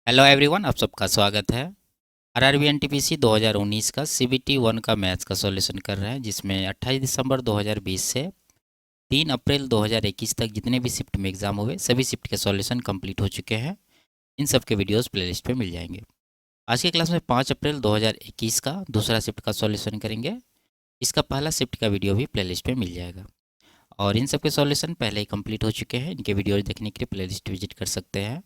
Hello everyone, आप सबका स्वागत है। आरआरबी एनटीपीसी 2019 का सीबीटी 1 का मैथ्स का सॉल्यूशन कर रहे हैं, जिसमें 28 दिसंबर 2020 से 3 अप्रैल 2021 तक जितने भी शिफ्ट में एग्ज़ाम हुए सभी शिफ्ट के सॉल्यूशन कंप्लीट हो चुके हैं। इन सब के वीडियोस प्लेलिस्ट पे मिल जाएंगे। आज के क्लास में 5 अप्रैल 2021 का दूसरा शिफ्ट का सॉल्यूशन करेंगे। इसका पहला शिफ्ट का वीडियो भी प्लेलिस्ट पे मिल जाएगा और इन सब के सॉल्यूशन पहले ही कंप्लीट हो चुके हैं। इनके वीडियोज देखने के लिए प्लेलिस्ट विजिट कर सकते हैं,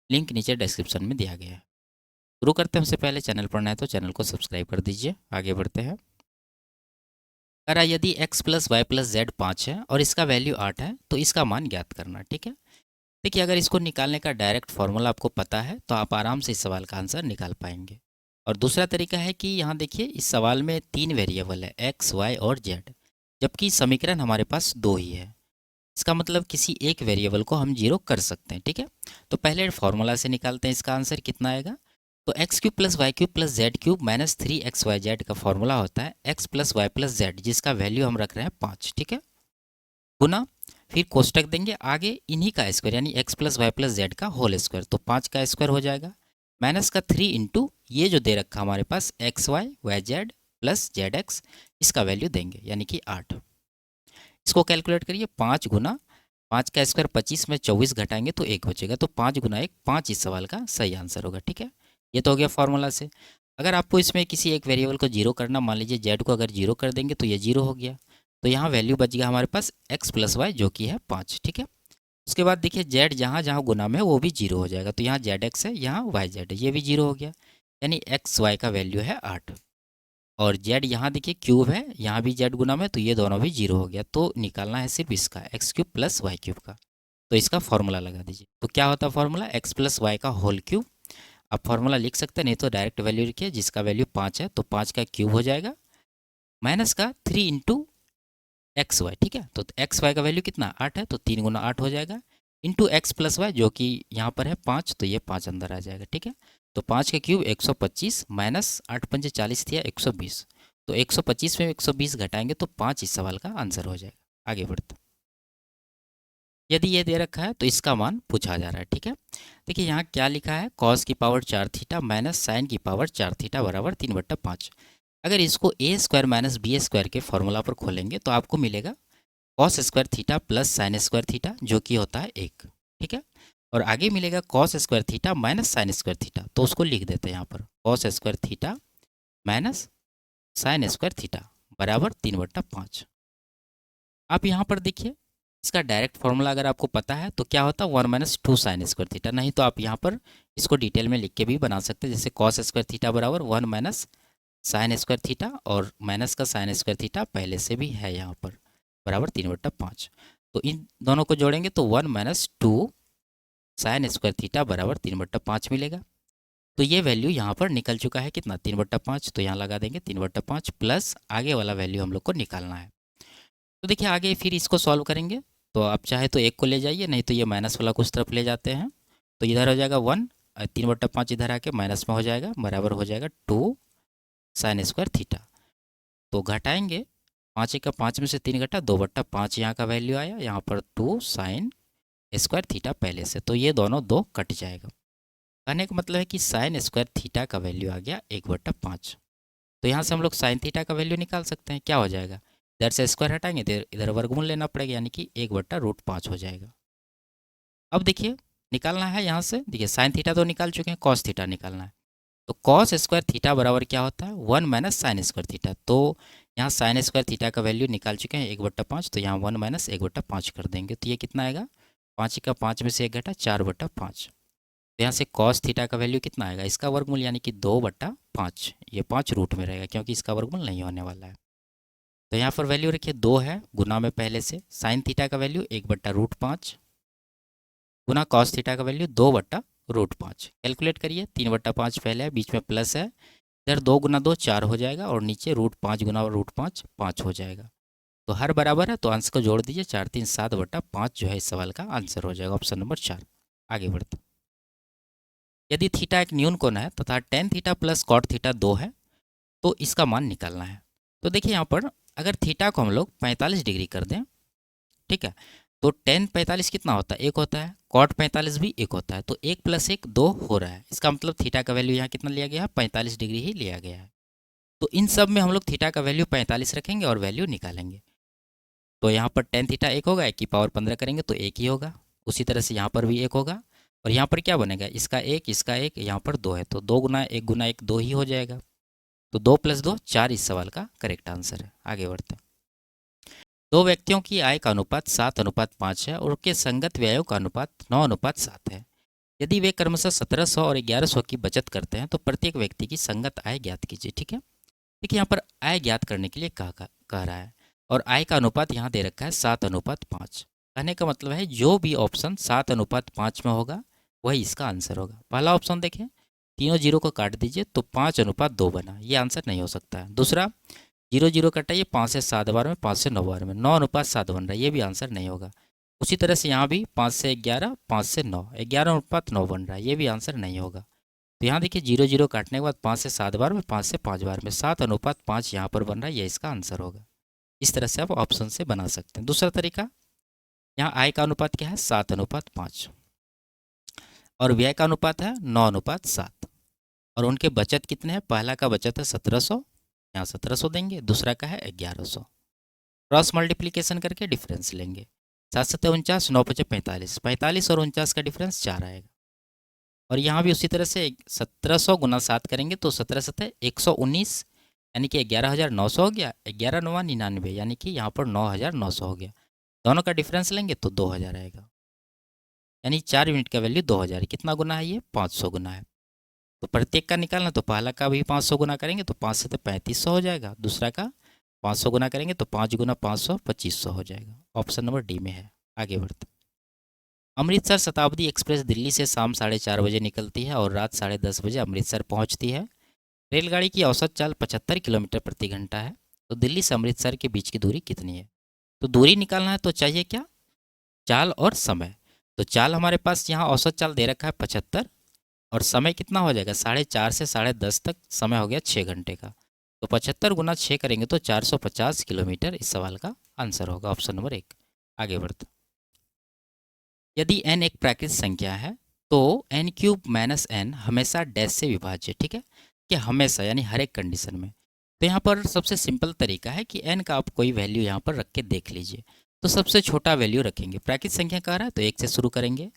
लिंक नीचे डिस्क्रिप्शन में दिया गया है। शुरू करते हैं। उससे पहले चैनल पर नए तो चैनल को सब्सक्राइब कर दीजिए। आगे बढ़ते हैं। करा यदि x plus y plus z 5 है और इसका वैल्यू 8 है तो इसका मान ज्ञात करना। ठीक है, देखिए अगर इसको निकालने का डायरेक्ट फॉर्मूला आपको पता है तो आप आराम से इस सवाल का आंसर निकाल पाएंगे। और दूसरा तरीका है कि यहाँ देखिए इस सवाल में 3 वेरिएबल है x, y और z, जबकि समीकरण हमारे पास 2 ही है। इसका मतलब किसी एक वेरिएबल को हम जीरो कर सकते हैं। ठीक है, तो पहले फॉर्मूला से निकालते हैं। इसका आंसर कितना आएगा, तो x cube plus y cube plus z cube minus 3xyz का फॉर्मूला होता है x plus y plus z, जिसका वैल्यू हम रख रहे हैं 5। ठीक है, गुना, फिर कोष्टक देंगे आगे इन्हीं का स्क्वायर यानी x plus y plus z का होल स्क्वायर, तो 5 का स्क्वायर हो जाएगा माइनस का 3 इंटू ये जो दे रखा हमारे पास x y y z plus z x, इसका वैल्यू देंगे यानी कि 8। इसको कैलकुलेट करिए, 5 गुना 5 का स्क्वायर 25 में 24 घटाएंगे तो 1 बचेगा, तो 5 गुना 1 5 इस सवाल का सही आंसर होगा। ठीक है, ये तो हो गया फॉर्मूला से। अगर आपको इसमें किसी एक वेरिएबल को जीरो करना, मान लीजिए जेड को अगर जीरो कर देंगे तो ये जीरो हो गया, तो यहाँ वैल्यू बच गया हमारे पास एक्स प्लस वाई जो कि है 5। ठीक है, उसके बाद देखिए जेड जहाँ जहाँ गुना में है वो भी जीरो हो जाएगा, तो यहाँ जेड एक्स है, यहाँ वाई जेड है, ये भी जीरो हो गया, यानी एक्स वाई का वैल्यू है 8। और जेड यहाँ देखिए क्यूब है, यहाँ भी जेड गुना में, तो ये दोनों भी जीरो हो गया, तो निकालना है सिर्फ इसका x cube plus y cube का। तो इसका फॉर्मूला लगा दीजिए। तो क्या होता है फॉर्मूला, एक्स प्लस वाई का होल क्यूब। आप फॉर्मूला लिख सकते हैं, नहीं तो डायरेक्ट वैल्यू लिखिए, जिसका वैल्यू 5 है तो 5 का क्यूब हो जाएगा माइनस का 3 इंटू एक्स वाई। ठीक है, तो एक्स वाई का वैल्यू कितना 8 है, तो 3 गुना 8 हो जाएगा इंटू एक्स प्लस वाई जो कि यहाँ पर है 5, तो ये 5 अंदर आ जाएगा। ठीक है, तो 5 का क्यूब 125 माइनस 8 पंजे 40 दिया 120, तो 125 में 120 घटाएंगे तो 5 इस सवाल का आंसर हो जाएगा। आगे बढ़ते, यदि ये दे रखा है तो इसका मान पूछा जा रहा है। ठीक है, देखिए यहाँ क्या लिखा है, कॉस की पावर 4 थीटा माइनस साइन की पावर 4 थीटा बराबर 3/5। अगर इसको ए स्क्वायर माइनस बी स्क्वायर के फॉर्मूला पर खोलेंगे तो आपको मिलेगा cos square theta plus sine square theta जो कि होता है 1। ठीक है, और आगे मिलेगा cos square theta minus sine square theta, तो उसको लिख देते हैं यहाँ पर cos square theta minus sine square theta बराबर 3/5। आप यहाँ पर देखिए इसका डायरेक्ट फॉर्मूला अगर आपको पता है तो क्या होता है 1 माइनस 2 साइन स्क्वायर थीटा, नहीं तो आप यहाँ पर इसको डिटेल में लिख के भी बना सकते हैं, जैसे कॉस स्क्वायर थीटा बराबर 1 माइनस साइन स्क्वायर थीटा, और माइनस का साइन स्क्वायर थीटा पहले से भी है यहाँ पर बराबर 3/5। तो इन दोनों को जोड़ेंगे तो 1 माइनस 2 साइन स्क्वायर थीटा बराबर 3/5 मिलेगा। तो ये वैल्यू यहाँ पर निकल चुका है कितना 3/5, तो यहाँ लगा देंगे 3/5 प्लस आगे वाला वैल्यू हम लोग को निकालना है। तो देखिए आगे फिर इसको सॉल्व करेंगे, तो आप चाहे तो 1 को ले जाइए, नहीं तो ये माइनस वाला कुछ तरफ ले जाते हैं, तो इधर हो जाएगा 1, 3/5 इधर आके माइनस में हो जाएगा, बराबर हो जाएगा 2 साइन स्क्वायर थीटा। तो घटाएंगे 5 का 5 में से 3 घटा 2/5, यहाँ का वैल्यू आया, यहाँ पर 2 साइन स्क्वायर थीटा पहले से, तो ये दोनों 2 कट जाएगा। कहने का मतलब है कि साइन स्क्वायर थीटा का वैल्यू आ गया 1/5। तो यहाँ से हम लोग साइन थीटा का वैल्यू निकाल सकते हैं, क्या हो जाएगा, इधर से स्क्वायर हटाएंगे तो इधर वर्गमूल लेना पड़ेगा, यानी कि 1/√5 हो जाएगा। अब देखिए निकालना है यहाँ से, देखिए साइन थीटा तो निकाल चुके हैं, कॉस थीटा निकालना है, तो कॉस स्क्वायर थीटा बराबर क्या होता है 1 माइनस साइन स्क्वायर थीटा। तो यहाँ साइन स्क्वायर थीटा का वैल्यू निकाल चुके हैं 1/5, तो यहाँ 1 माइनस 1/5 कर देंगे, तो ये कितना आएगा 5 का 5 में से 1 घटा 4/5। तो यहाँ से कॉस थीटा का वैल्यू कितना आएगा, इसका वर्गमूल यानी कि 2/5, ये 5 रूट में रहेगा क्योंकि इसका वर्गमूल नहीं होने वाला है। तो यहाँ पर वैल्यू रखिए 2 है गुना में पहले से, साइन थीटा का वैल्यू 1/√5 गुना कॉस थीटा का वैल्यू 2/√5। कैलकुलेट करिए, 3/5 पहले है, बीच में प्लस है, इधर 2 गुना 2 4 हो जाएगा, और नीचे √5 गुना √5 5 हो जाएगा। तो हर बराबर है तो अंश को जोड़ दीजिए, 4 3 7/5 जो है इस सवाल का आंसर हो जाएगा, ऑप्शन नंबर 4। आगे बढ़ते, यदि थीटा एक न्यून कोण है तथा tan theta plus cot theta 2 है तो इसका मान निकालना है। तो देखिए यहाँ पर अगर थीटा को हम लोग 45 डिग्री कर दें, ठीक है, तो टेन 45 कितना होता है, एक होता है। कॉट 45 भी एक होता है। तो 1 + 1 2 हो रहा है। इसका मतलब थीटा का वैल्यू यहाँ कितना लिया गया है, 45 डिग्री ही लिया गया है। तो इन सब में हम लोग थीटा का वैल्यू 45 रखेंगे और वैल्यू निकालेंगे। तो यहाँ पर टेन थीटा एक होगा, 1 की पावर 15 करेंगे तो एक ही होगा। उसी तरह से यहाँ पर भी एक होगा। और यहाँ पर क्या बनेगा, इसका एक, यहाँ पर 2 है तो 2 × 1 × 1 2 ही हो जाएगा। तो 2 + 2 4 इस सवाल का करेक्ट आंसर है। आगे बढ़ते हैं। दो व्यक्तियों की आय का अनुपात 7:5 है और उनके संगत व्ययों का अनुपात 9:7 है। यदि वे क्रमशः 1700 और 1100 की बचत करते हैं तो प्रत्येक व्यक्ति की संगत आय ज्ञात कीजिए। ठीक है, देखिए यहाँ पर आय ज्ञात करने के लिए कह रहा है और आय का अनुपात यहाँ दे रखा है 7:5। कहने का मतलब है जो भी ऑप्शन 7:5 में होगा वही इसका आंसर होगा। पहला ऑप्शन देखें, तीनों जीरो को काट दीजिए तो 5:2 बना, ये आंसर नहीं हो सकता है। दूसरा, 0 0 कटाइए, 5 से 7 बार में, 5 से 9 बार में, 9:7 बन रहा है, ये भी आंसर नहीं होगा। उसी तरह से यहाँ भी 5 से 11, 5 से 9, 11:9 बन रहा है, ये भी आंसर नहीं होगा। तो यहाँ देखिए 0 0 काटने के बाद 5 से 7 बार में, 5 से 5 बार में, 7:5 यहाँ पर बन रहा है, ये इसका आंसर होगा। इस तरह से आप ऑप्शन से बना सकते हैं। दूसरा तरीका, यहाँ आय का अनुपात क्या है, 7:5 और व्यय का अनुपात है 9:7 और उनके बचत कितने हैं, पहला का बचत है 1700, यहाँ 1700 देंगे, दूसरा का है 1100। क्रॉस मल्टीप्लीकेशन करके डिफरेंस लेंगे। 7 7 49, 9 5 45, 45 और 49 का डिफरेंस 4 आएगा। और यहाँ भी उसी तरह से 1700 × 7 करेंगे तो 17 7 119 यानी कि 11,900 हो गया। 11 9 99 यानी कि यहाँ पर 9,900 हो गया। दोनों का डिफरेंस लेंगे तो 2000 आएगा। यानी 4 यूनिट का वैल्यू 2000। कितना गुना है ये, 500 गुना है। तो प्रत्येक का निकालना तो पहला का भी 500 गुना करेंगे तो 5 से 3500 हो जाएगा। दूसरा का 500 गुना करेंगे तो 5 × 500 2500 हो जाएगा। ऑप्शन नंबर डी में है। आगे बढ़ते। अमृतसर शताब्दी एक्सप्रेस दिल्ली से शाम 4:30 बजे निकलती है और रात 10:30 बजे अमृतसर पहुंचती है। रेलगाड़ी की औसत चाल 75 किलोमीटर प्रति घंटा है। तो दिल्ली से अमृतसर के बीच की दूरी कितनी है। तो दूरी निकालना है तो चाहिए क्या, चाल और समय। तो चाल हमारे पास यहाँ औसत चाल दे रखा है 75 और समय कितना हो जाएगा, 4:30 से 10:30 तक समय हो गया 6 घंटे का। तो 75 × 6 करेंगे तो 450 किलोमीटर इस सवाल का आंसर होगा। Option number 1। आगे बढ़ते। यदि n एक प्राकृतिक संख्या है तो n³ - n हमेशा डैश से विभाज्य। ठीक है, कि हमेशा यानी हर एक कंडीशन में। तो यहाँ पर सबसे सिंपल तरीका है कि n का आप कोई वैल्यू यहाँ पर रख के देख लीजिए। तो सबसे छोटा वैल्यू रखेंगे, प्राकृतिक संख्या कह रहा है तो 1 से शुरू करेंगे।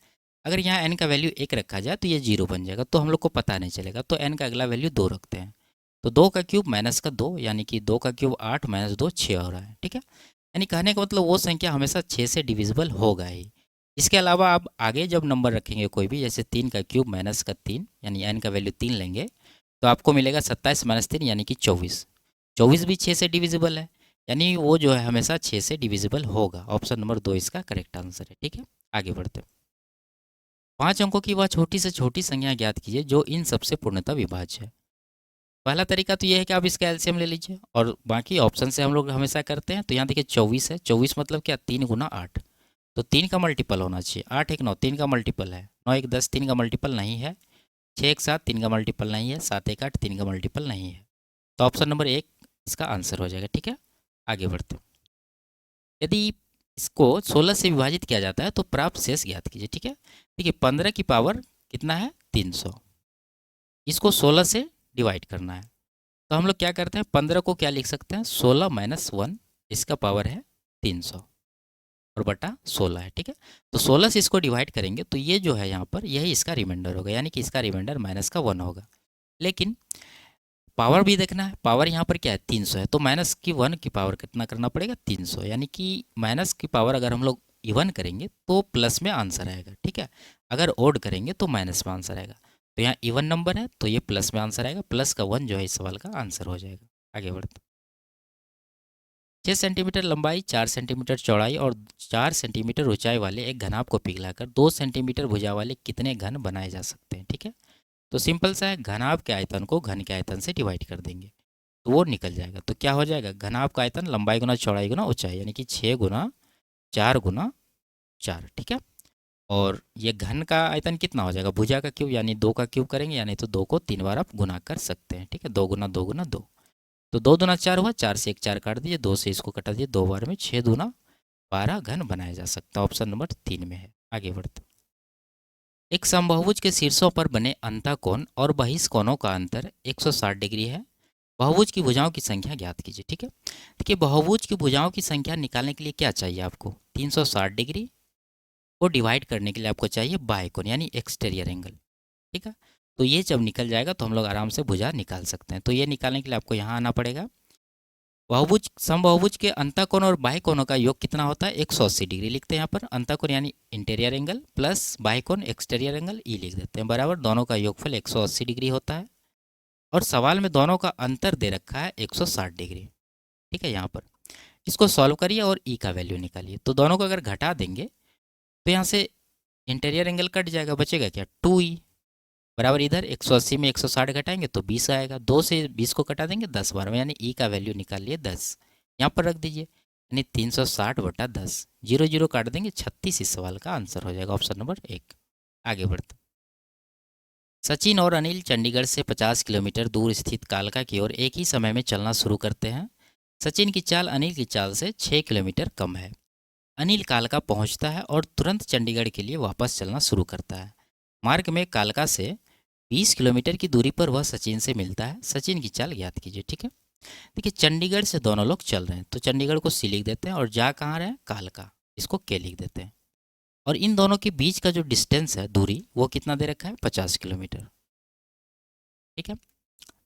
अगर यहाँ n का वैल्यू 1 रखा जाए तो ये 0 बन जाएगा, तो हम लोग को पता नहीं चलेगा। तो n का अगला वैल्यू 2 रखते हैं। तो 2 का 2 यानी कि 2 का 8 - 2 6 हो रहा है। ठीक है, यानी कहने का मतलब वो संख्या हमेशा 6 से डिविजिबल होगा ही। इसके अलावा आप आगे जब नंबर रखेंगे कोई भी, जैसे 3 का 3 यानी n का वैल्यू 3 लेंगे तो आपको मिलेगा 27 - 3 यानी कि 24। 24 भी 6 से डिविजिबल है, यानी वो जो है हमेशा 6 से डिविजिबल होगा। ऑप्शन नंबर 2 इसका करेक्ट आंसर है। ठीक है, आगे बढ़ते हैं। 5 अंकों की वह छोटी से छोटी संख्या ज्ञात कीजिए जो इन सबसे पूर्णतः विभाज्य है। पहला तरीका तो ये है कि आप इसका एलसीएम ले लीजिए और बाकी ऑप्शन से हम लोग हमेशा करते हैं। तो यहाँ देखिए 24 है, 24 मतलब क्या, 3 × 8। तो 3 का मल्टीपल होना चाहिए। 8 1 9, 3 का मल्टीपल है। 9 1 10, 3 का मल्टीपल नहीं है। 6 1 7, 3 का मल्टीपल नहीं है। 7 1 8, 3 का मल्टीपल नहीं है। तो ऑप्शन नंबर 1 इसका आंसर हो जाएगा। ठीक है, आगे बढ़ते हैं। यदि इसको 16 से विभाजित किया जाता है तो प्राप्त शेष ज्ञात कीजिए। ठीक है, देखिए 15 की पावर कितना है, 300। इसको 16 से डिवाइड करना है तो हम लोग क्या करते हैं, 15 को क्या लिख सकते हैं, 16 - 1, इसका पावर है 300 और बटा 16 है। ठीक है, तो 16 से इसको डिवाइड करेंगे तो ये जो है यहाँ पर यही इसका रिमाइंडर होगा, यानी कि इसका रिमाइंडर -1 होगा। लेकिन पावर भी देखना है, पावर यहाँ पर क्या है, 300 है। तो -1 की पावर कितना करना पड़ेगा, 300, यानी कि माइनस की पावर अगर हम लोग इवन करेंगे तो प्लस में आंसर आएगा। ठीक है, अगर ओड करेंगे तो माइनस में आंसर आएगा। तो यहाँ इवन नंबर है तो ये प्लस में आंसर आएगा, प्लस का 1 जो है इस सवाल का आंसर हो जाएगा। आगे बढ़ते। 6 सेंटीमीटर लंबाई, 4 सेंटीमीटर चौड़ाई और 4 सेंटीमीटर ऊंचाई वाले एक घनाभ को पिघलाकर 2 सेंटीमीटर भुजा वाले कितने घन बनाए जा सकते हैं। ठीक है, तो सिंपल सा है, घनाभ के आयतन को घन के आयतन से डिवाइड कर देंगे तो वो निकल जाएगा। तो क्या हो जाएगा, घनाभ का आयतन लंबाई गुना चौड़ाई गुना ऊंचाई, यानी कि 6 × 4 × 4। ठीक है, और ये घन का आयतन कितना हो जाएगा, भुजा का क्यूब यानी 2 का क्यूब करेंगे, यानी तो 2 को 3 बार आप गुना कर सकते हैं। ठीक है, 2 × 2 × 2, तो 2 दूना 4 हुआ, 4 से 1 4 काट दीजिए, 2 से इसको कटा दीजिए 2 बार में, 6 दूना 12 घन बनाया जा सकता है। ऑप्शन नंबर 3 में है। आगे बढ़ते, एक समबाहुभुज के शीर्षों पर बने अंतःकोण और बहिष्कोणों का अंतर 160 डिग्री है। बहुभुज की भुजाओं की संख्या ज्ञात कीजिए। ठीक है, देखिए बहुभुज की भुजाओं की संख्या निकालने के लिए क्या चाहिए आपको, 360 डिग्री को डिवाइड करने के लिए आपको चाहिए बाह्य कोण यानी एक्सटीरियर एंगल। ठीक है, तो ये जब निकल जाएगा तो हम लोग आराम से भुजा निकाल सकते हैं। तो ये निकालने के लिए आपको यहाँ आना पड़ेगा। बहुभुज समबाहुभुज के अंतःकोण और बाह्य कोणों का योग कितना होता है, 180 डिग्री लिखते हैं यहाँ पर। अंतःकोण यानी इंटीरियर एंगल प्लस बाह्य कोण एक्सटीरियर एंगल ई लिख देते हैं, बराबर दोनों का योगफल 180 डिग्री होता है। और सवाल में दोनों का अंतर दे रखा है 160 डिग्री। ठीक है, यहाँ पर इसको सॉल्व करिए और ई का वैल्यू निकालिए। तो दोनों को अगर घटा देंगे तो यहाँ से इंटीरियर एंगल कट जाएगा, बचेगा क्या, 2e बराबर इधर 180 में 160 घटाएंगे तो 20 आएगा। 2 से 20 को कटा देंगे 10 बार में, यानी ई का वैल्यू निकालिए 10, यहाँ पर रख दीजिए, यानी 360/10। 0 0 काट देंगे 36 इस सवाल का आंसर हो जाएगा, ऑप्शन नंबर 1। आगे बढ़ते, सचिन और अनिल चंडीगढ़ से 50 किलोमीटर दूर स्थित कालका की ओर एक ही समय में चलना शुरू करते हैं। सचिन की चाल अनिल की चाल से 6 किलोमीटर कम है। अनिल कालका पहुंचता है और तुरंत चंडीगढ़ के लिए वापस चलना शुरू करता है। मार्ग में कालका से 20 किलोमीटर की दूरी पर वह सचिन से मिलता है। सचिन की चाल ज्ञात कीजिए। ठीक है, देखिए चंडीगढ़ से दोनों लोग चल रहे हैं, तो चंडीगढ़ को सी लिख देते हैं और जा कहाँ रहे हैं, कालका, इसको के लिख देते हैं। और इन दोनों के बीच का जो डिस्टेंस है, दूरी, वो कितना दे रखा है, 50 किलोमीटर। ठीक है,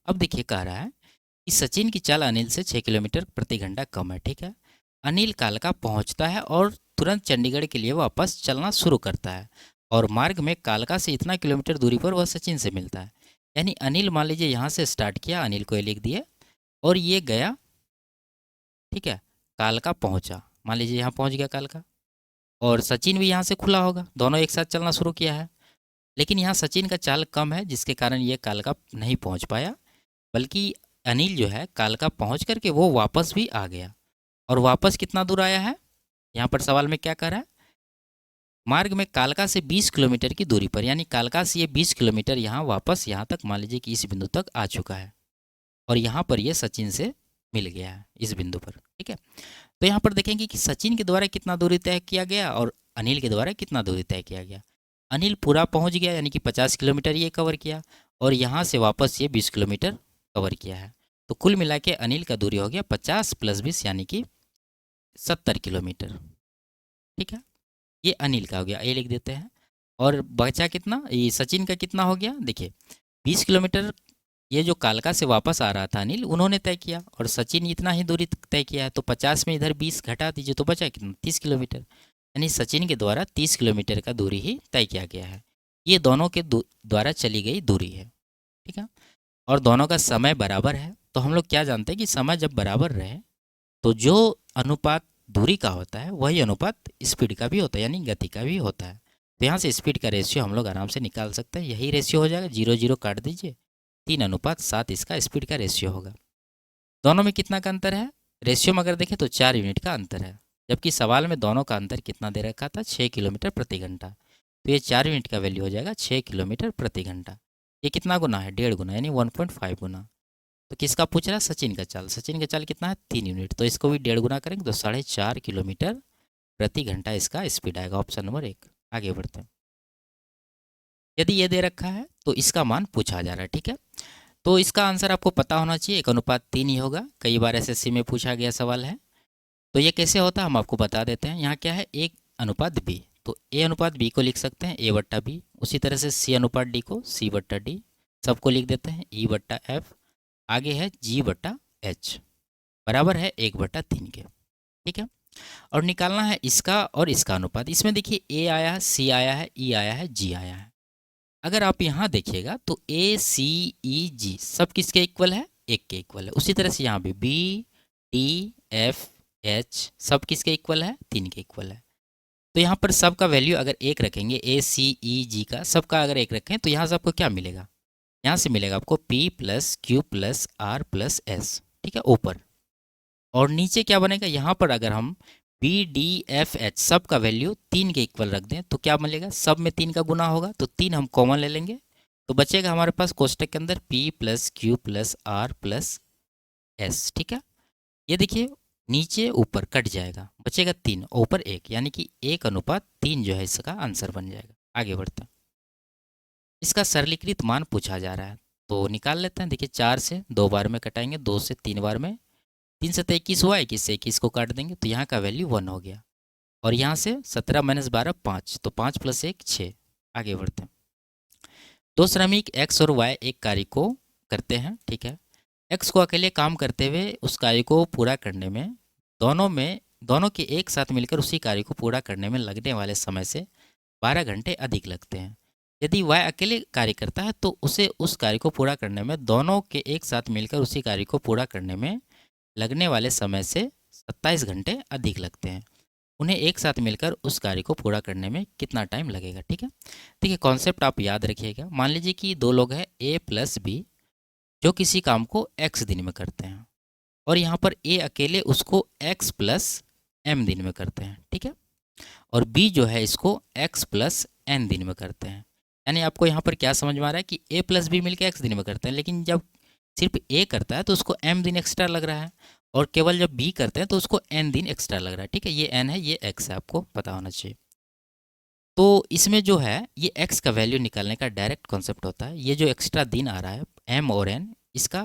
अब देखिए कह रहा है कि सचिन की चाल अनिल से 6 किलोमीटर प्रति घंटा कम है। ठीक है, अनिल कालका पहुंचता है और तुरंत चंडीगढ़ के लिए वापस चलना शुरू करता है और मार्ग में कालका से इतना किलोमीटर दूरी पर वह सचिन से मिलता है। यानी अनिल मान लीजिए यहाँ से स्टार्ट किया, अनिल को ये लिख दिए और ये गया, ठीक है, कालका पहुँचा, मान लीजिए यहाँ पहुँच गया कालका, और सचिन भी यहाँ से खुला होगा, दोनों एक साथ चलना शुरू किया है। लेकिन यहाँ सचिन का चाल कम है जिसके कारण ये कालका नहीं पहुँच पाया, बल्कि अनिल जो है कालका पहुँच करके वो वापस भी आ गया। और वापस कितना दूर आया है, यहाँ पर सवाल में क्या कह रहा है, मार्ग में कालका से 20 किलोमीटर की दूरी पर, यानी कालका से ये 20 किलोमीटर यहाँ वापस यहाँ तक मान लीजिए कि इस बिंदु तक आ चुका है और यहाँ पर ये सचिन से मिल गया है इस बिंदु पर। ठीक है, तो यहाँ पर देखेंगे कि सचिन के द्वारा कितना दूरी तय किया गया और अनिल के द्वारा कितना दूरी तय किया गया। अनिल पूरा पहुँच गया, यानी कि 50 किलोमीटर ये कवर किया और यहाँ से वापस ये 20 किलोमीटर कवर किया है। तो कुल मिला के अनिल का दूरी हो गया 50 + 20 यानी कि 70 किलोमीटर। ठीक है, ये अनिल का हो गया, ये लिख देते हैं। और बचा कितना, ये सचिन का कितना हो गया, देखिए 20 किलोमीटर ये जो कालका से वापस आ रहा था अनिल, उन्होंने तय किया और सचिन इतना ही दूरी तय किया है। तो 50 में इधर 20 घटा दीजिए तो बचा कितना, 30 किलोमीटर, यानी सचिन के द्वारा 30 किलोमीटर का दूरी ही तय किया गया है। ये दोनों के द्वारा चली गई दूरी है। ठीक है, और दोनों का समय बराबर है। तो हम लोग क्या जानते हैं कि समय जब बराबर रहे तो जो अनुपात दूरी का होता है वही अनुपात स्पीड का भी होता है, यानी गति का भी होता है। तो यहाँ से स्पीड का रेशियो हम लोग आराम से निकाल सकते हैं। यही रेशियो हो जाएगा, 0 0 काट दीजिए, 3:7 इसका स्पीड का रेशियो होगा। दोनों में कितना का अंतर है, रेशियो में अगर देखें तो 4 यूनिट का अंतर है, जबकि सवाल में दोनों का अंतर कितना दे रखा था, 6 किलोमीटर प्रति घंटा। तो ये 4 यूनिट का वैल्यू हो जाएगा 6 किलोमीटर प्रति घंटा। ये कितना गुना है, 1.5 गुना, यानी 1.5 गुना। तो किसका पूछ रहा है, सचिन का चाल। सचिन का चाल कितना है, 3 यूनिट, तो इसको भी 1.5 गुना करेंगे तो 4.5 किलोमीटर प्रति घंटा इसका स्पीड आएगा, ऑप्शन नंबर 1। आगे बढ़ते हैं, यदि ये दे रखा है तो इसका मान पूछा जा रहा है। ठीक है, तो इसका आंसर आपको पता होना चाहिए, 1:3 ही होगा। कई बार एसएससी में पूछा गया सवाल है। तो ये कैसे होता है हम आपको बता देते हैं। यहाँ क्या है, 1:b, तो A/b को लिख सकते हैं A/b, उसी तरह से C/d को C/d, सबको लिख देते हैं E/f, आगे है G/h, बराबर है 1/3 के। ठीक है, और निकालना है इसका और इसका अनुपात। इसमें देखिए A आया है, C आया है, E आया है, G आया है। अगर आप यहाँ देखिएगा तो A, C, E, G सब किसके इक्वल है, 1 के इक्वल है। उसी तरह से यहाँ भी B, D, F, H सब किसके इक्वल है, 3 के इक्वल है। तो यहाँ पर सब का वैल्यू अगर 1 रखेंगे, A, C, E, G का सबका अगर 1 रखें तो यहाँ से आपको क्या मिलेगा, यहाँ से मिलेगा आपको P + Q + R + S। ठीक है, ऊपर, और नीचे क्या बनेगा, यहाँ पर अगर हम B, D, F, H सब का वैल्यू 3 के इक्वल रख दें तो क्या मिलेगा, सब में 3 का गुना होगा, तो 3 हम कॉमन ले लेंगे तो बचेगा हमारे पास कोष्टक के अंदर P + Q + R + S। ठीक है, ये देखिए नीचे ऊपर कट जाएगा, बचेगा 3 और ऊपर 1, यानी कि 1:3 जो है इसका आंसर बन जाएगा। आगे बढ़ते हैं। इसका सरलीकृत मान पूछा जा रहा है, तो निकाल लेते हैं। देखिए 4 से 2 बार में कटाएंगे, 2 से 3 बार में, 3 से 21 हुआ, 21 से 21 को काट देंगे, तो यहाँ का वैल्यू 1 हो गया। और यहाँ से 17 - 12 5, तो 5 + 1 6। आगे बढ़ते हैं। दो श्रमिक एक्स और वाई एक कार्य को करते हैं, ठीक है। एक्स को अकेले काम करते हुए उस कार्य को पूरा करने में दोनों के एक साथ मिलकर उसी कार्य को पूरा करने में लगने वाले समय से 12 घंटे अधिक लगते हैं। यदि वाई अकेले कार्य करता है तो उसे उस कार्य को पूरा करने में दोनों के एक साथ मिलकर उसी कार्य को पूरा करने में लगने वाले समय से 27 घंटे अधिक लगते हैं। उन्हें एक साथ मिलकर उस कार्य को पूरा करने में कितना टाइम लगेगा, ठीक है। देखिए कॉन्सेप्ट आप याद रखिएगा। मान लीजिए कि दो लोग हैं ए प्लस बी, जो किसी काम को एक्स दिन में करते हैं, और यहाँ पर ए अकेले उसको एक्स प्लस एम दिन में करते हैं, ठीक है। और बी जो है इसको एक्स प्लस एन दिन में करते हैं। यानी आपको यहाँ पर क्या समझ में आ रहा है कि ए प्लस बी मिलकर एक्स दिन में करते हैं, लेकिन जब सिर्फ ए करता है तो उसको एम दिन एक्स्ट्रा लग रहा है, और केवल जब बी करते हैं तो उसको एन दिन एक्स्ट्रा लग रहा है, ठीक है। ये एन है, ये एक्स है, आपको पता होना चाहिए। तो इसमें जो है ये एक्स का वैल्यू निकालने का डायरेक्ट कॉन्सेप्ट होता है। ये जो एक्स्ट्रा दिन आ रहा है एम और एन, इसका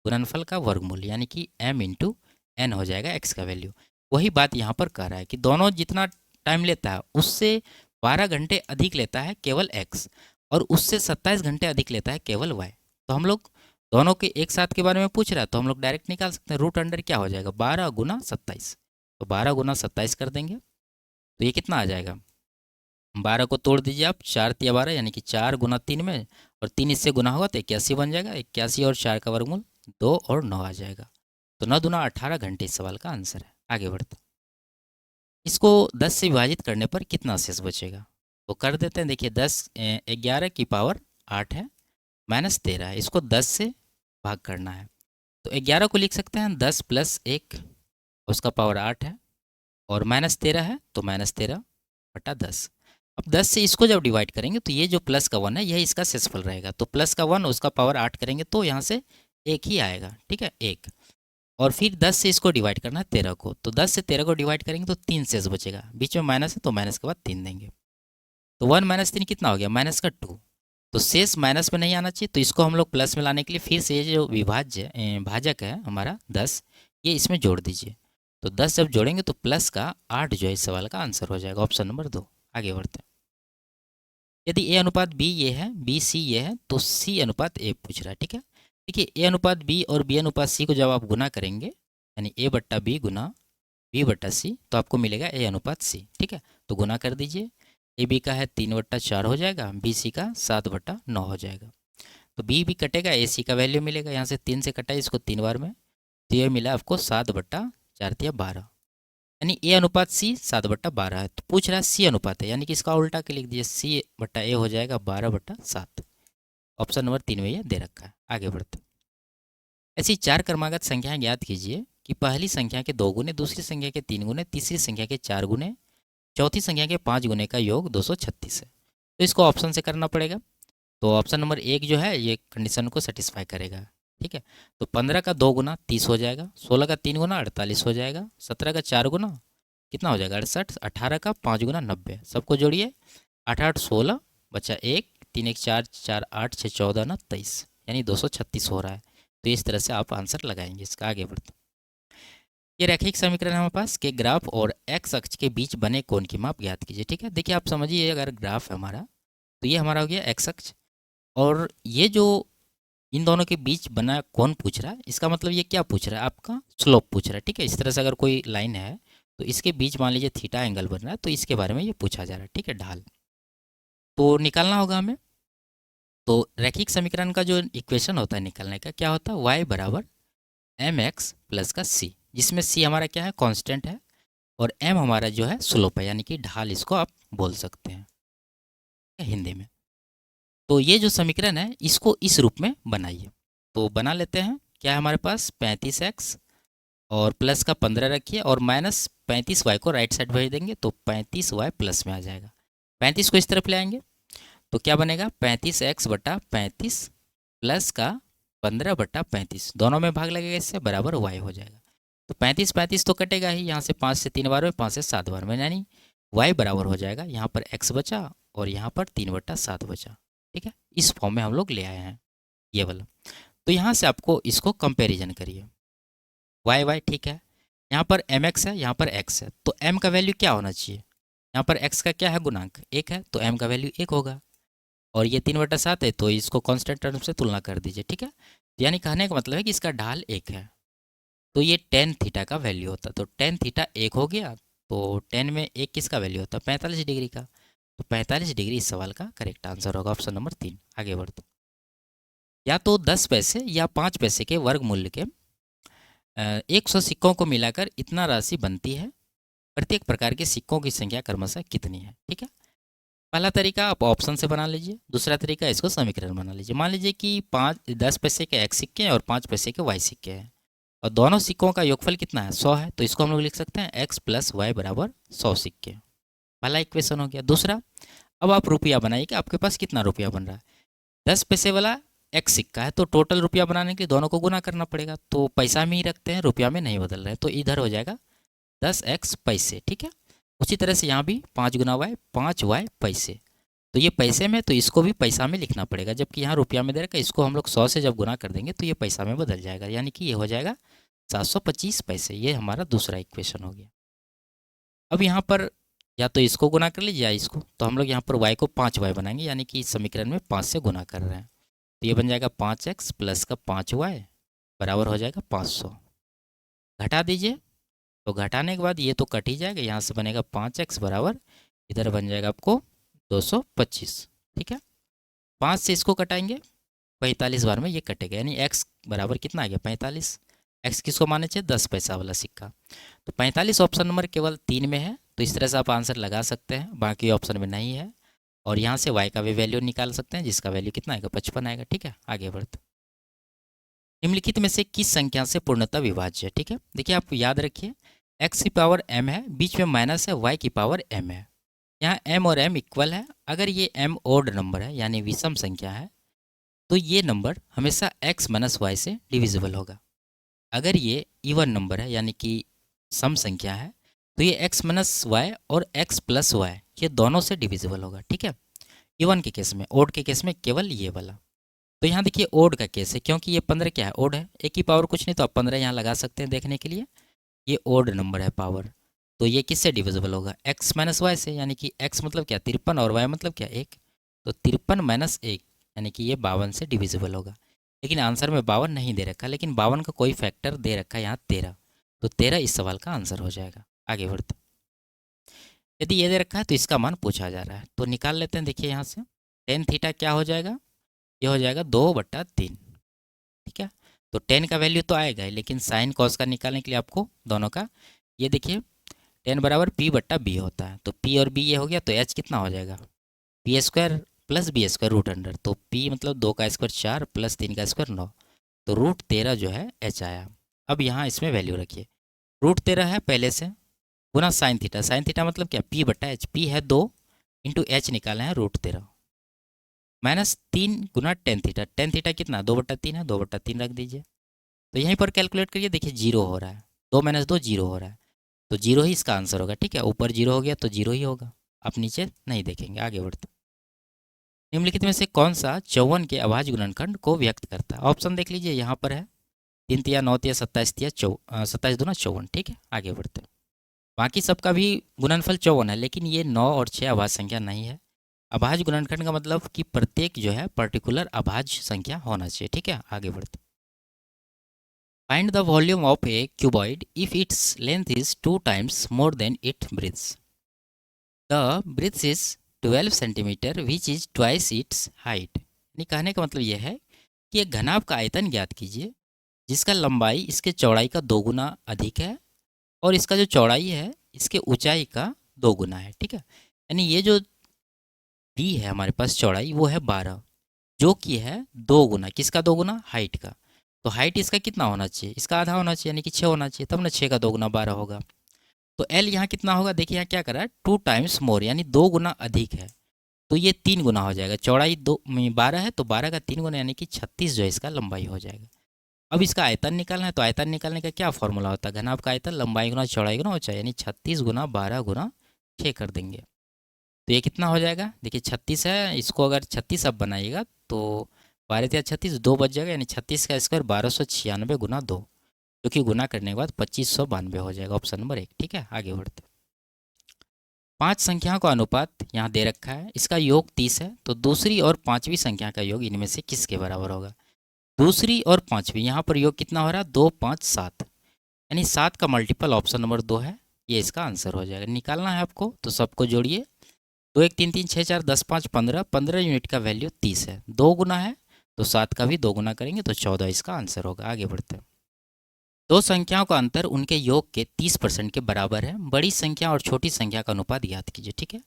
गुणनफल का वर्गमूल, यानी कि एम इंटू एन हो जाएगा एक्स का वैल्यू। वही बात यहाँ पर कह रहा है कि दोनों जितना टाइम लेता है उससे 12 घंटे अधिक लेता है केवल एक्स, और उससे 27 घंटे अधिक लेता है केवल वाई। तो हम लोग दोनों के एक साथ के बारे में पूछ रहा है, तो हम लोग डायरेक्ट निकाल सकते हैं। रूट अंडर क्या हो जाएगा, 12 × 27, तो 12 × 27 कर देंगे, तो ये कितना आ जाएगा। 12 को तोड़ दीजिए आप, 4 × 12 यानी कि 4 × 3 में, और 3 इससे गुना होगा तो 81 बन जाएगा। 81 और 4 का वर्गमूल 2 और 9 आ जाएगा। तो 9 दूना 18 घंटे इस सवाल का आंसर है। आगे बढ़ते हैं। इसको 10 से विभाजित करने पर कितना शेष बचेगा, तो कर देते हैं। देखिए 11 की पावर 8 है, -13 है, इसको 10 से भाग करना है। तो 11 को लिख सकते हैं 10 + 1, उसका पावर 8 है, और -13 है तो -13/10। अब 10 से इसको जब डिवाइड करेंगे तो ये जो प्लस का 1 है यही इसका शेषफल रहेगा। तो प्लस का 1 उसका पावर 8 करेंगे तो यहाँ से 1 ही आएगा, ठीक है, 1। और फिर 10 से इसको डिवाइड करना है 13 को, तो 10 से 13 को डिवाइड करेंगे तो 3 शेष बचेगा। बीच में माइनस है तो माइनस के बाद 3 देंगे, तो 1 - 3 कितना हो गया, -2। तो शेष माइनस में नहीं आना चाहिए, तो इसको हम लोग प्लस में लाने के लिए फिर से ये जो भाजक है हमारा 10, ये इसमें जोड़ दीजिए। तो 10 जब जोड़ेंगे तो प्लस का 8 जो है इस सवाल का आंसर हो जाएगा, ऑप्शन नंबर 2। आगे बढ़ते हैं। यदि ए अनुपात बी ये है, बी सी ये है, तो सी अनुपात ए पूछ रहा है, ठीक है। देखिए ए अनुपात बी और बी अनुपात सी को जब आप गुना करेंगे, यानी ए बट्टा बी गुना बी बट्टा सी, तो आपको मिलेगा ए अनुपात सी, ठीक है। तो गुना कर दीजिए, ए बी का है 3/4 हो जाएगा, बी सी का 7/9 हो जाएगा। तो बी भी कटेगा, ए सी का वैल्यू मिलेगा, यहाँ से 3 से कटा इसको 3 बार में, तो ये मिला आपको 7/4 या 12, यानी ए अनुपात सी 7/12 है। तो पूछ रहा है सी अनुपात है, यानी कि इसका उल्टा के लिख दीजिए, सी/ए हो जाएगा 12/7। ऑप्शन नंबर 3 में ये दे रखा है। आगे बढ़ते हैं। ऐसी 4 क्रमागत संख्याएं ज्ञात कीजिए कि पहली संख्या के 2 गुने, दूसरी संख्या के 3 गुने, तीसरी संख्या के 4 गुने, चौथी संख्या के 5 गुने का योग 236 है। तो इसको ऑप्शन से करना पड़ेगा। तो ऑप्शन नंबर 1 जो है ये कंडीशन को सेटिस्फाई करेगा, ठीक है। तो 15 का 2 गुना 30 हो जाएगा, 16 का 3 गुना 48 हो जाएगा, 17 का 4 गुना कितना हो जाएगा 68, 18 का 5 गुना 90। सबको जोड़िए, 8 8 16 बचा 1, 3 1 4, 4 8 6 14 ना 23, यानी 236 हो रहा है। तो इस तरह से आप आंसर लगाएंगे इसका। आगे बढ़ते, ये रैखिक समीकरण है हमारे पास के ग्राफ और एक्स अक्ष के बीच बने कोण की माप ज्ञात कीजिए, ठीक है। देखिए आप समझिए, अगर ग्राफ है हमारा तो ये हमारा हो गया एक्स अक्ष, और ये जो इन दोनों के बीच बना कोण पूछ रहा है, इसका मतलब ये क्या पूछ रहा है, आपका स्लोप पूछ रहा है, ठीक है। इस तरह से अगर कोई लाइन है तो इसके बीच मान लीजिए थीटा एंगल बन रहा है, तो इसके बारे में ये पूछा जा रहा है, ठीक है, ढाल। तो निकालना होगा हमें। तो रैखिक समीकरण का जो इक्वेशन होता है निकालने का, क्या होता है, y बराबर mx प्लस का c, जिसमें c हमारा क्या है, कांस्टेंट है, और m हमारा जो है स्लोप है, यानी कि ढाल इसको आप बोल सकते हैं हिंदी में। तो ये जो समीकरण है इसको इस रूप में बनाइए। तो बना लेते हैं। क्या है हमारे पास, 35x और प्लस का 15 रखिए, और -35y को राइट साइड भेज देंगे, तो 35y प्लस में आ जाएगा। 35 को इस तरफ ले आएंगे तो क्या बनेगा, 35x/35 प्लस का 15/35, दोनों में भाग लगेगा, इससे बराबर y हो जाएगा। तो 35 35 तो कटेगा ही, यहाँ से 5 से 3 बार में, 5 से 7 बार में, यानी y बराबर हो जाएगा, यहाँ पर x बचा और यहाँ पर 3/7 बचा। ठीक है, इस फॉर्म में हम लोग ले आए हैं ये वाला। तो यहाँ से आपको इसको कंपैरिजन करिए, y ठीक है, यहाँ पर mx है, यहाँ पर x है, तो m का वैल्यू क्या होना चाहिए, यहाँ पर x का क्या है गुणांक 1 है, तो m का वैल्यू 1 होगा। और ये 3/7 है, तो इसको कांस्टेंट टर्म से तुलना कर दीजिए। ठीक है, यानी कहने का मतलब है कि इसका ढाल 1 है, तो ये टेन थीटा का वैल्यू होता है। तो टेन थीटा 1 हो गया, तो 10 में 1 किसका वैल्यू होता है, 45 डिग्री का। तो 45 डिग्री इस सवाल का करेक्ट आंसर होगा, ऑप्शन नंबर 3। आगे बढ़ते, या तो 10 पैसे या 5 पैसे के वर्ग मूल्य के 100 सिक्कों को मिलाकर इतना राशि बनती है, प्रत्येक प्रकार के सिक्कों की संख्या क्रमशः कितनी है। ठीक है, पहला तरीका आप ऑप्शन से बना लीजिए, दूसरा तरीका इसको समीकरण बना लीजिए। मान लीजिए कि 10 पैसे के x सिक्के हैं और 5 पैसे के y सिक्के हैं, और दोनों सिक्कों का योगफल कितना है, 100 है, तो इसको हम लोग लिख सकते हैं x + y बराबर 100 सिक्के। पहला इक्वेशन हो गया। दूसरा, अब आप रुपया बनाइए कि आपके पास कितना रुपया बन रहा है। 10 पैसे वाला x सिक्का है, तो टोटल रुपया बनाने के लिए दोनों को गुना करना पड़ेगा, तो पैसा में ही रखते हैं, रुपया में नहीं बदल रहे हैं, तो इधर हो जाएगा 10x पैसे। ठीक है, उसी तरह से यहाँ भी 5 गुना y 5y पैसे, तो ये पैसे में, तो इसको भी पैसा में लिखना पड़ेगा, जबकि यहाँ रुपया में दे रखा है, इसको हम लोग 100 से जब गुना कर देंगे तो ये पैसा में बदल जाएगा, यानी कि ये हो जाएगा 725 पैसे। ये हमारा दूसरा इक्वेशन हो गया। अब यहाँ पर या तो इसको गुना कर लीजिए या इसको, तो हम लोग यहाँ पर y को 5y बनाएंगे, यानी कि इस समीकरण में 5 से गुना कर रहे हैं, तो ये बन जाएगा 5x प्लस का 5y बराबर हो जाएगा 500। घटा दीजिए, तो घटाने के बाद ये तो कट ही जाएगा, यहाँ से बनेगा 5x बराबर, इधर बन जाएगा आपको 225। ठीक है, 5 से इसको कटाएंगे, 45 बार में ये कटेगा, यानी x बराबर कितना आ गया 45। x किसको माने चाहिए, 10 पैसा वाला सिक्का। तो 45 ऑप्शन नंबर केवल 3 में है, तो इस तरह से आप आंसर लगा सकते हैं, बाकी ऑप्शन में नहीं है। और यहाँ से y का भी वैल्यू निकाल सकते हैं, जिसका वैल्यू कितना आएगा 55 आएगा। ठीक है, आगे बढ़ते, निम्नलिखित में से किस संख्या से पूर्णतः विभाज्य है। ठीक है, देखिए आप याद रखिए, x की पावर m है, बीच में माइनस है, y की पावर m है, यहाँ m और m इक्वल है। अगर ये m ओड नंबर है, यानी विषम संख्या है, तो ये नंबर हमेशा x - y से डिविजिबल होगा। अगर ये इवन नंबर है, यानी कि सम संख्या है, तो ये x - y और x + y ये दोनों से डिविजिबल होगा। ठीक है, इवन के केस में, ओड के केस में केवल ये वाला। तो यहाँ देखिए ओड का केस है, क्योंकि ये 15 क्या है, ओड है, एक ही पावर कुछ नहीं, तो आप 15 यहाँ लगा सकते हैं देखने के लिए, ये ओड नंबर है पावर, तो ये किससे डिविजिबल होगा, x - y से, यानी कि x मतलब क्या 53 और y मतलब क्या 1, तो 53 - 1 यानी कि ये 52 से डिविजिबल होगा। लेकिन आंसर में 52 नहीं दे रखा, लेकिन 52 का कोई फैक्टर दे रखा है यहाँ 13, तो 13 इस सवाल का आंसर हो जाएगा। आगे बढ़ते, यदि ये दे रखा है तो इसका मान पूछा जा रहा है, तो निकाल लेते हैं। देखिए यहाँ से टेन थीटा क्या हो जाएगा, ये हो जाएगा 2/3। ठीक है, तो 10 का वैल्यू तो आएगा ही, लेकिन साइन कॉस का निकालने के लिए आपको दोनों का, ये देखिए 10 बराबर p/b होता है, तो p और b ये हो गया, तो h कितना हो जाएगा, p² + b² √अंडर, तो p मतलब 2 का स्क्वायर 4 + 3 का स्क्वायर 9, तो √13 जो है h आया। अब यहाँ इसमें वैल्यू रखिए, √13 है पहले से, गुना साइन थीटा, साइन थीटा मतलब क्या p/h, p है 2 इंटू h निकाले हैं √13, -3 गुना टेन थीटा, टेन थीटा कितना 2/3 है, 2/3 रख दीजिए। तो यहीं पर कैलकुलेट करिए, देखिए 0 हो रहा है, 2 - 2 0 हो रहा है, तो 0 ही इसका आंसर होगा। ठीक है, ऊपर 0 हो गया तो 0 ही होगा, आप नीचे नहीं देखेंगे। आगे बढ़ते, निम्नलिखित में से कौन सा 54 के अभाज्य गुणनखंड को व्यक्त करता है। ऑप्शन देख लीजिए, यहाँ पर है 3 तिया 9 तिया 27 तिया 27 दूना 54। ठीक है, आगे बढ़ते, बाकी सबका भी गुणनफल 54 है, लेकिन ये 9 और 6 अभाज्य संख्या नहीं है। अभाज्य गुणनखंड का मतलब कि प्रत्येक जो है पर्टिकुलर अभाज्य संख्या होना चाहिए। ठीक है, आगे बढ़ते, find the volume of A cuboid if its length is 2 times more than it breadth. The breadth is 12 centimetre which is twice its height. यानी कहने का मतलब यह है कि एक घनाभ का आयतन ज्ञात कीजिए जिसका लंबाई इसके चौड़ाई का 2 गुना अधिक है, और इसका जो चौड़ाई है इसके ऊंचाई का 2 गुना है। ठीक है, यानी ये जो डी है हमारे पास चौड़ाई, वो है 12, जो कि है 2 गुना, किसका 2 गुना, हाइट का। तो हाइट इसका कितना होना चाहिए, इसका आधा होना चाहिए, यानी कि 6 होना चाहिए, तब ना 6 का 2 गुना 12 होगा। तो एल यहाँ कितना होगा, देखिए यहाँ क्या करा है 2 टाइम्स मोर, यानी 2 गुना अधिक है, तो ये 3 गुना हो जाएगा। चौड़ाई 12 है, तो 12 का 3 गुना यानी कि 36 जो है इसका लंबाई हो जाएगा। अब इसका आयतन निकालना है, तो आयतन निकालने का क्या फॉर्मूला होता है, घनाभ का आयतन लंबाई गुना चौड़ाई गुना ऊंचाई, यानी 36 गुना 12 गुना 6 कर देंगे। तो ये कितना हो जाएगा, देखिए 36 है, इसको अगर 36 अब बनाइएगा तो 12 या 36 2 बच जाएगा, यानी 36 का स्क्वायर 1296 गुना 2, जो कि गुना करने के बाद 2592 हो जाएगा। Option number 1। ठीक है, आगे बढ़ते। 5 संख्याओं का अनुपात यहाँ दे रखा है, इसका योग 30 है, तो दूसरी और पांचवी संख्या का योग इनमें से किसके बराबर होगा। दूसरी और पांचवी, यहाँ पर योग कितना हो रहा है, 2 5 7, यानी 7 का मल्टीपल ऑप्शन नंबर 2 है, ये इसका आंसर हो जाएगा। निकालना है आपको, तो सबको जोड़िए। 2 1 3 3 6 4 10 5 15, 15 यूनिट का वैल्यू 30 है, 2 गुना है तो 7 का भी 2 गुना करेंगे तो 14 इसका आंसर होगा। आगे बढ़ते हैं। दो संख्याओं का अंतर उनके योग के 30% के बराबर है, बड़ी संख्या और छोटी संख्या का अनुपात ज्ञात कीजिए। ठीक है,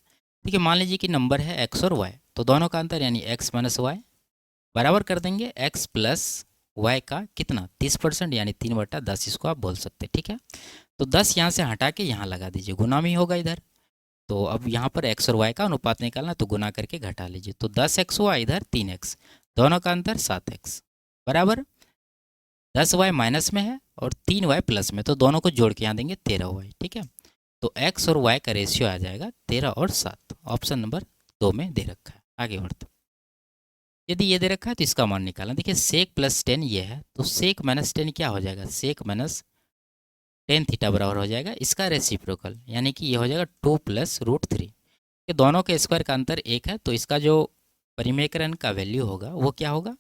देखिए मान लीजिए कि नंबर है x और y, तो दोनों का अंतर यानी x माइनस वाई बराबर कर देंगे x प्लस वाई का कितना 30%, यानी 3/10 इसको आप बोल सकते हैं। ठीक है, तो 10 यहाँ से हटा के यहाँ लगा दीजिए, गुना में होगा इधर। तो अब यहाँ पर x और y का अनुपात निकालना, तो गुना करके घटा लीजिए, तो 10x हुआ, इधर 3x, दोनों का अंतर 7x बराबर 10y माइनस में है और 3y प्लस में, तो दोनों को जोड़ के यहाँ देंगे 13y। ठीक है, तो x और y का रेशियो आ जाएगा 13 और 7, ऑप्शन नंबर 2 में दे रखा है। आगे बढ़ते। यदि ये दे रखा है तो इसका मान निकालना, देखिए सेक प्लस 10 ये है, तो सेक माइनस 10 क्या हो जाएगा, सेक माइनस 10 थीटा बराबर हो जाएगा इसका रेसिप्रोकल, यानी कि ये हो जाएगा 2 प्लस √3। ये दोनों के स्क्वायर का अंतर 1 है, तो इसका जो परिमेकरण का वैल्यू होगा वो क्या होगा,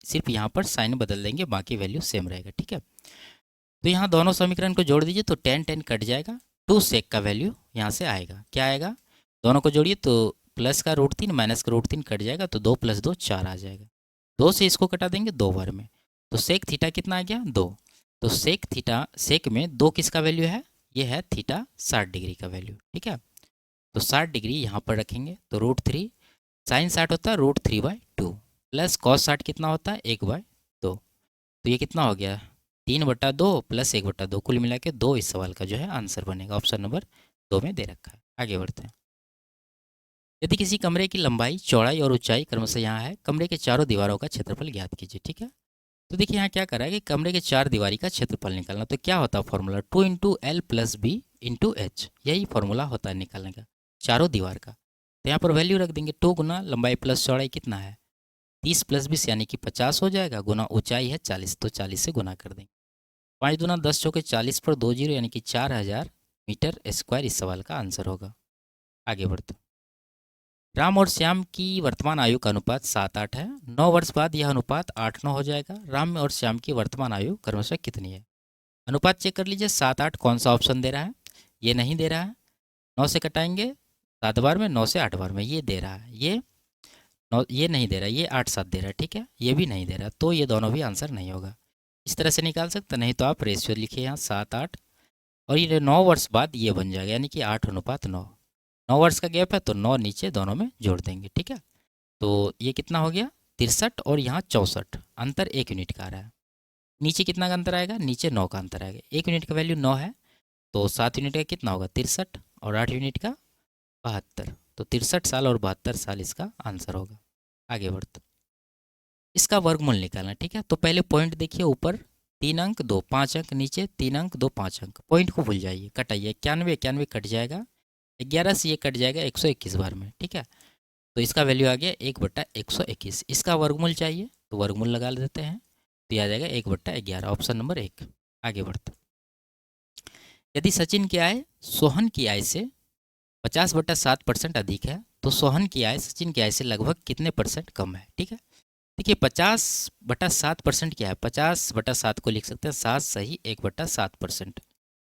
सिर्फ यहाँ पर साइन बदल देंगे, बाकी वैल्यू सेम रहेगा। ठीक है, तो यहाँ दोनों समीकरण को जोड़ दीजिए, तो 10 10 कट जाएगा, 2 सेक का वैल्यू यहाँ से आएगा, क्या आएगा, दोनों को जोड़िए तो प्लस का √3 माइनस का √3 कट जाएगा, तो 2 + 2 4 आ जाएगा, 2 से इसको कटा देंगे 2 बार में, तो सेक थीटा कितना आ गया 2, तो सेक थीटा सेक में 2 किसका वैल्यू है, ये है थीटा 60 डिग्री का वैल्यू। ठीक है, तो 60 डिग्री यहाँ पर रखेंगे, तो √3 साइन 60 होता है √3/2 प्लस कॉस 60 कितना होता है 1/2, तो ये कितना हो गया 3/2 प्लस 1/2, कुल मिला के 2 इस सवाल का जो है आंसर बनेगा। ऑप्शन नंबर 2 में दे रखा है। आगे बढ़ते हैं। यदि किसी कमरे की लंबाई चौड़ाई और ऊंचाई क्रमशः यहाँ है, कमरे के चारों दीवारों का क्षेत्रफल ज्ञात कीजिए। ठीक है, तो देखिए यहाँ क्या करा है कि कमरे के 4 दीवारी का क्षेत्रफल निकालना, तो क्या होता है फॉर्मूला 2 × L + B × H, यही फॉर्मूला होता है निकालने का चारों दीवार का। तो यहाँ पर वैल्यू रख देंगे, 2 गुना लंबाई प्लस चौड़ाई कितना है 30 + 20 यानी कि 50 हो जाएगा, गुना ऊंचाई है 40, तो 40 से गुना कर देंगे। 5 दूना 10 चौके 40 पर 2 जीरो, यानी कि 4000 मीटर स्क्वायर इस सवाल का आंसर होगा। आगे बढ़ते। राम और श्याम की वर्तमान आयु का अनुपात 7-8 है, 9 वर्ष बाद यह अनुपात 8-9 हो जाएगा। राम और श्याम की वर्तमान आयु क्रमशः कितनी है, अनुपात चेक कर लीजिए। 7-8 कौन सा ऑप्शन दे रहा है, ये नहीं दे रहा है, 9 से कटाएंगे 7 बार में, 9 से 8 बार में ये दे रहा है, ये 9 ये नहीं दे रहा है, ये 8-7 दे रहा है। ठीक है, ये भी नहीं दे रहा, तो ये दोनों भी आंसर नहीं होगा। इस तरह से निकाल सकते, नहीं तो आप रेशियो लिखिए यहाँ 7-8, और ये 9 वर्ष बाद ये बन जाएगा, यानी कि 8:9। 9 वर्ष का गैप है तो 9 नीचे दोनों में जोड़ देंगे। ठीक है, तो ये कितना हो गया 63 और यहाँ 64, अंतर 1 यूनिट का आ रहा है। नीचे कितना का अंतर आएगा, नीचे 9 का अंतर आएगा, 1 यूनिट का वैल्यू 9 है, तो 7 यूनिट का कितना होगा 63, और 8 यूनिट का 72, तो 63 साल और 72 साल इसका आंसर होगा। आगे बढ़ते। इसका वर्गमूल निकालना। ठीक है, तो पहले पॉइंट देखिए, ऊपर 3 अंक 2 5 अंक, नीचे 3 अंक 2 5 अंक, पॉइंट को भूल जाइए, कटाइए, 91 91 कट जाएगा, 11 से ये कट जाएगा 121 बार में। ठीक है, तो इसका वैल्यू आ गया 1/121। इसका वर्गमूल चाहिए तो वर्गमूल लगा देते हैं, तो आ जाएगा 1/11, ऑप्शन नंबर 1। आगे बढ़ते। यदि सचिन की आय सोहन की आय से 50/7% अधिक है, तो सोहन की आय सचिन की आय से लगभग कितने % कम है। ठीक है, देखिए 50/7% क्या है, 50/7 को लिख सकते हैं 7 सही 1/7%।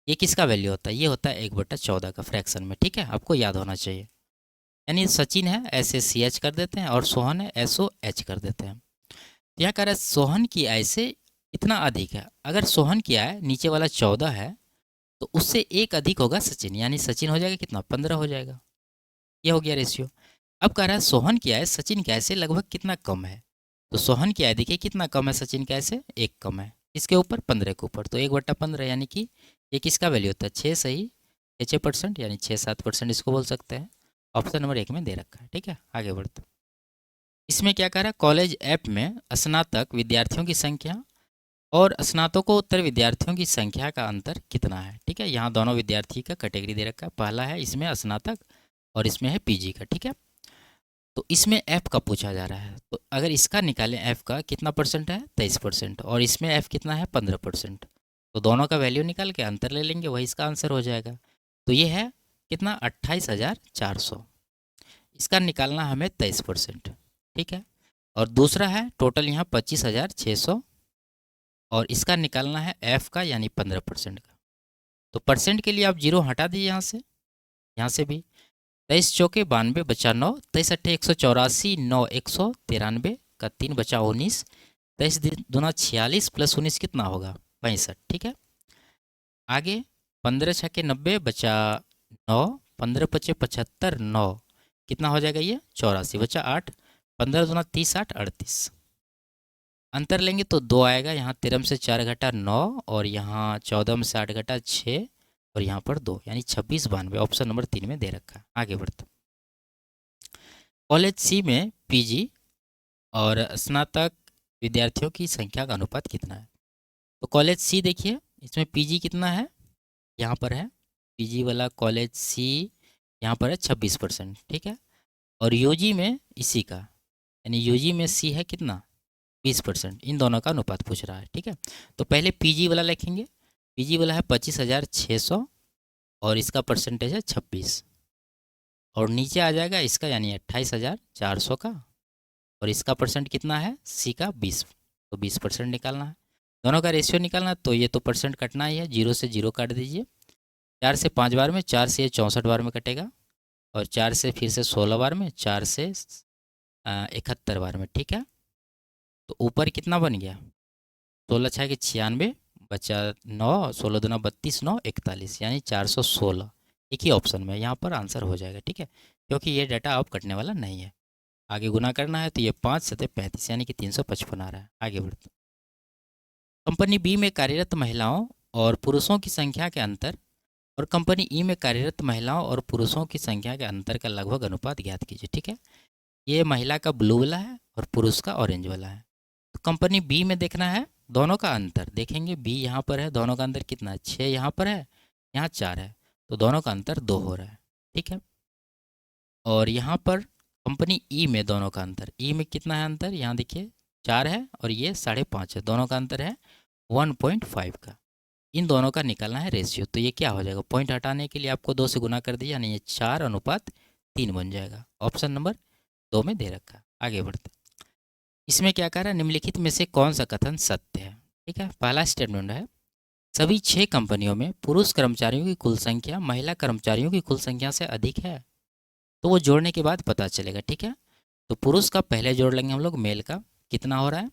ये किसका वैल्यू होता है, ये होता है 1/14 का फ्रैक्शन में। ठीक है, आपको याद होना चाहिए, यानी सचिन है SACH कर देते हैं और सोहन है SOH कर देते हैं। यहाँ कह रहा है सोहन की आय से इतना अधिक है, अगर सोहन की आय नीचे वाला 14 है तो उससे एक अधिक होगा सचिन, यानी सचिन हो जाएगा कितना 15 हो जाएगा, ये हो गया रेशियो। अब कह रहा है सोहन की आय सचिन की आय से लगभग कितना कम है, तो सोहन की आय देखिए कितना कम है सचिन की आय से, एक कम है, इसके ऊपर 15 के ऊपर, तो 1/15, यानी कि ये किसका वैल्यू होता है 6 सही 6%, यानी 6-7% इसको बोल सकते हैं। ऑप्शन नंबर 1 में दे रखा है। ठीक है, आगे बढ़ते। इसमें क्या कह रहा है, कॉलेज ऐप में स्नातक विद्यार्थियों की संख्या और स्नातकोत्तर विद्यार्थियों की संख्या का अंतर कितना है। ठीक है, यहाँ दोनों विद्यार्थी का कैटेगरी दे रखा है, पहला है इसमें स्नातक और इसमें है पीजी का। ठीक है, तो इसमें एफ का पूछा जा रहा है, तो अगर इसका निकालें एफ का कितना परसेंट है 23%, और इसमें एफ कितना है 15%, तो दोनों का वैल्यू निकाल के अंतर ले लेंगे, वही इसका आंसर हो जाएगा। तो ये है कितना 28,400, इसका निकालना हमें 23%। ठीक है, और दूसरा है टोटल यहाँ 25,600, और इसका निकालना है एफ का यानी 15% का। तो परसेंट के लिए आप जीरो हटा दीजिए यहाँ से भी। 23 चौके 92 बचा 9, 23 अट्ठे 184, 9 193 का 3 बचा 19, 23 दूना 46 प्लस 19 कितना होगा 65। ठीक है, आगे 15 छक्के 90 बचा 9, 15 पचे 75, 9 कितना हो जाएगा ये 84 बचा 8, 15 दूना 30 8 38, अंतर लेंगे तो 2 आएगा, यहाँ 13 से 4 घटा 9, और यहाँ 14 में से 8 घटा 6, और यहाँ पर 2 यानी 26 92, ऑप्शन नंबर 3 में दे रखा है। आगे बढ़ते, कॉलेज सी में पीजी और स्नातक विद्यार्थियों की संख्या का अनुपात कितना है। तो कॉलेज सी देखिए, इसमें पीजी कितना है, यहाँ पर है पीजी वाला कॉलेज सी, यहाँ पर है 26%। ठीक है, और यूजी में इसी का यानी यूजी में सी है कितना 20%, इन दोनों का अनुपात पूछ रहा है। ठीक है, तो पहले पीजी वाला लिखेंगे, पीजी वाला है 25,600 और इसका परसेंटेज है 26, और नीचे आ जाएगा इसका यानी 28,400 का, और इसका परसेंट कितना है सी का 20, तो 20% निकालना है। दोनों का रेशियो निकालना है, तो ये तो परसेंट कटना ही है, 0 से 0 काट दीजिए, 4 से 5 बार में, 4 से 64 बार में कटेगा, और 4 से फिर से 16 बार में, 4 से 71 बार में। ठीक है, तो ऊपर कितना बन गया 16 छः के 96 बचा 9, 16 दूना 32, 9 41 यानी 416, एक ही ऑप्शन में यहाँ पर आंसर हो जाएगा। ठीक है, क्योंकि ये डाटा अब कटने वाला नहीं है। आगे गुना करना है तो ये 5 सतह 35 यानी कि 355 आ रहा है। आगे बढ़ते, कंपनी बी में कार्यरत महिलाओं और पुरुषों की संख्या के अंतर और कंपनी ई में कार्यरत महिलाओं और पुरुषों की संख्या के अंतर का लगभग अनुपात ज्ञात कीजिए। ठीक है, ये महिला का ब्लू वाला है और पुरुष का ऑरेंज वाला है। तो कंपनी बी में देखना है दोनों का अंतर, देखेंगे बी यहाँ पर है, दोनों का अंतर कितना है 6 यहाँ पर है, यहाँ 4 है, तो दोनों का अंतर 2 हो रहा है। ठीक है, और यहाँ पर कंपनी ई में दोनों का अंतर, ई में कितना है अंतर, यहाँ देखिए 4 है और ये 5.5 है, दोनों का अंतर है 1.5 का। इन दोनों का निकालना है रेशियो, तो ये क्या हो जाएगा, पॉइंट हटाने के लिए आपको 2 से गुना कर दिया, यानी ये 4:3 बन जाएगा। ऑप्शन नंबर 2 में दे रखा। आगे बढ़ते, इसमें क्या कह रहा है, निम्नलिखित में से कौन सा कथन सत्य है। ठीक है, पहला स्टेटमेंट है सभी 6 कंपनियों में पुरुष कर्मचारियों की कुल संख्या महिला कर्मचारियों की कुल संख्या से अधिक है, तो वो जोड़ने के बाद पता चलेगा। ठीक है, तो पुरुष का पहले जोड़ लेंगे हम लोग, मेल का कितना हो रहा है,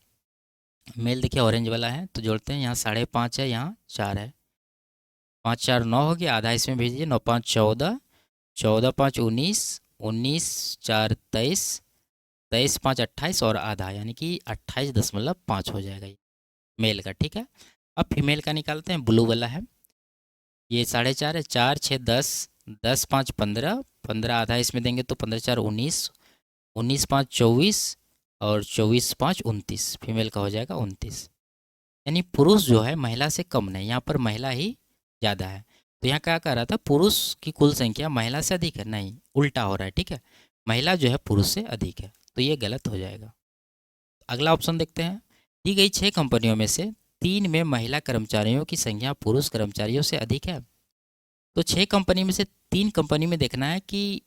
मेल देखिए ऑरेंज वाला है, तो जोड़ते हैं, यहाँ 5.5 है, यहाँ 4 है, 5 4 9 हो गया, आधा इसमें भेजिए, 9 5 14, 14 5 19, 19 4 23, 23 5 28 और आधा यानी कि 28.5 हो जाएगा ये मेल का। ठीक है, अब फीमेल का निकालते हैं, ब्लू वाला है, ये 4.5 है, 4 6 10, 10 5 15, 15 आधा इसमें देंगे तो 15 4 19, 19 5 24 और 24 5 29, फीमेल का हो जाएगा 29, यानी पुरुष जो है महिला से कम नहीं, यहाँ पर महिला ही ज़्यादा है। तो यहाँ क्या कह रहा था, पुरुष की कुल संख्या महिला से अधिक है, नहीं उल्टा हो रहा है। ठीक है, महिला जो है पुरुष से अधिक है, तो ये गलत हो जाएगा। अगला ऑप्शन देखते हैं, दी गई 6 कंपनियों में से 3 में महिला कर्मचारियों की संख्या पुरुष कर्मचारियों से अधिक है। तो 6 कंपनी में से 3 कंपनी में देखना है कि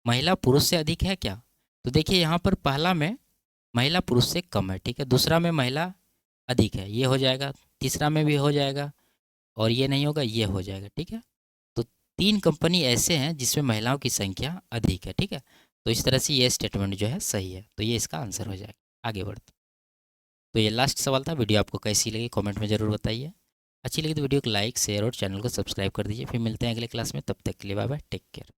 महिला पुरुष से अधिक है क्या। तो देखिए यहाँ पर पहला में महिला पुरुष से कम है, ठीक है, दूसरा में महिला अधिक है, ये हो जाएगा, तीसरा में भी हो जाएगा, और ये नहीं होगा, ये हो जाएगा। ठीक है, तो 3 कंपनी ऐसे हैं जिसमें महिलाओं की संख्या अधिक है। ठीक है, तो इस तरह से ये स्टेटमेंट जो है सही है, तो ये इसका आंसर हो जाएगा। आगे बढ़ते, तो ये लास्ट सवाल था। वीडियो आपको कैसी लगी कमेंट में ज़रूर बताइए, अच्छी लगी तो वीडियो को लाइक शेयर और चैनल को सब्सक्राइब कर दीजिए। फिर मिलते हैं अगले क्लास में, तब तक के लिए बाय बाय, टेक केयर।